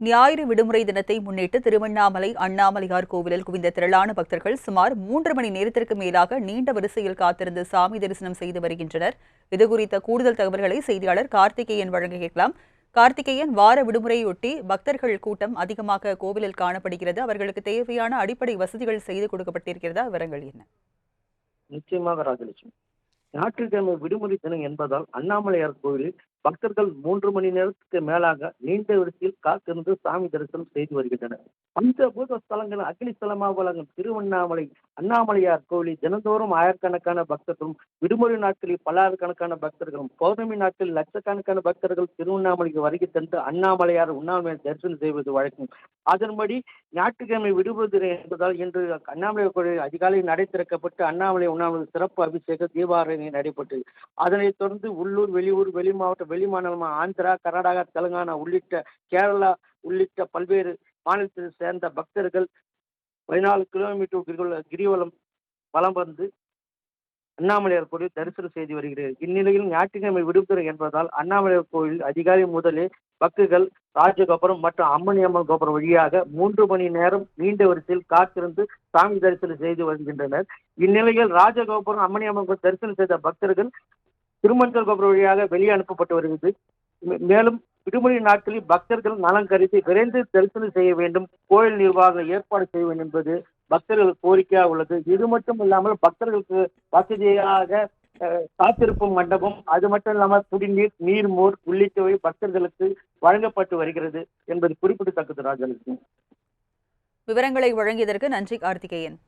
ஞாயிறு விடுமுறை தினத்தை முன்னிட்டு திருவண்ணாமலை அண்ணாமலையார் கோவிலில் குவிந்த திரளான பக்தர்கள் சுமார் 3 மணி நேரத்திற்கு மேலாக நீண்ட வரிசையில் காத்திருந்து சாமி தரிசனம் செய்து வருகின்றனர். இதுகுறித்த கூடுதல் தகவல்களை செய்தியாளர் கார்த்திகேயன் வழங்க கேட்கலாம். கார்த்திகேயன், வார விடுமுறையொட்டி பக்தர்கள் கூட்டம் அதிகமாக கோவிலில் காணப்படுகிறது. அவர்களுக்கு தேவையான அடிப்படை வசதிகள் செய்து கொடுக்கப்பட்டிருக்கிறதா? விவரங்கள் என்ன? நிச்சயமாக ராஜலட்சுமி, ஞாயிற்றுக்கிழமை விடுமுறை தினம் என்பதால் அண்ணாமலையார் கோயிலில் பக்தர்கள் 3 மணி நேரத்துக்கு மேலாக நீண்ட வரிசையில் காத்திருந்து சாமி தரிசனம் செய்து வருகின்றனர். பஞ்சபூத ஸ்தலங்கள் அக்னி ஸ்தலமாக வழங்கும் திருவண்ணாமலை அண்ணாமலையார் கோயிலில் தினந்தோறும் ஆயிரக்கணக்கான பக்தர்களும், விடுமுறை நாட்களில் பல்லாயிரக்கணக்கான பக்தர்களும், பௌர்ணமி நாட்களில் லட்சக்கணக்கான பக்தர்கள் திருவண்ணாமலைக்கு வருகை தந்து அண்ணாமலையார் உண்ணாமலை தரிசனம் செய்வது வழக்கம். அதன்படி ஞாயிற்றுக்கிழமை விடுமுறை தினம் என்பதால் இன்று அண்ணாமலையார் கோயில் அதிகாலையில் நடை திறக்கப்பட்டு அண்ணாமலை உண்ணாமலை சிறப்பு அபிஷேக தீபாராதனை நடைபெற்றது. அதனைத் தொடர்ந்து உள்ளூர், வெளியூர், வெளி மாவட்ட, வெளி மாநிலமான ஆந்திரா, கர்நாடகா, தெலுங்கானா உள்ளிட்ட கேரளா உள்ளிட்ட பல்வேறு மாநிலத்தை சேர்ந்த பக்தர்கள் 14 கிலோமீட்டர் கிரிவலம் வலம் வந்து அண்ணாமலையார் கோயில் தரிசனம் செய்து வருகிறது. இந்நிலையில் ஞாயிற்றுக்கிழமை விடுமுறை என்பதால் அண்ணாமலையார் கோயில் அதிகாலை முதலே பக்தர்கள் ராஜகோபுரம் மற்றும் அம்மணி அம்மன் கோபுரம் வழியாக 3 மணி நேரம் நீண்ட வரிசையில் காத்திருந்து சாமி தரிசனம் செய்து வருகின்றனர். இந்நிலையில் ராஜகோபுரம், அம்மணி அம்மன் தரிசனம் செய்த பக்தர்கள் திருமஞ்சல் கோபுரம் வழியாக வெளியே அனுப்பப்பட்டு வருகிறது. மேலும் விடுமுறை நாட்களில் பக்தர்கள் நலம் கருதி விரைந்து தரிசனம் செய்ய வேண்டும், கோயில் நிர்வாகம் ஏற்பாடு செய்ய வேண்டும் என்பது பக்தர்கள் கோரிக்கையாக உள்ளது. இது மட்டும் இல்லாமல் பக்தர்களுக்கு வசதியாக காத்திருப்பு மண்டபம், அது மட்டும் இல்லாமல் குடிநீர், நீர்மோர் உள்ளிட்டவை பக்தர்களுக்கு வழங்கப்பட்டு வருகிறது என்பது குறிப்பிடத்தக்கது. ராஜலட்சுமி, விவரங்களை வழங்கியதற்கு நன்றி கார்த்திகேயன்.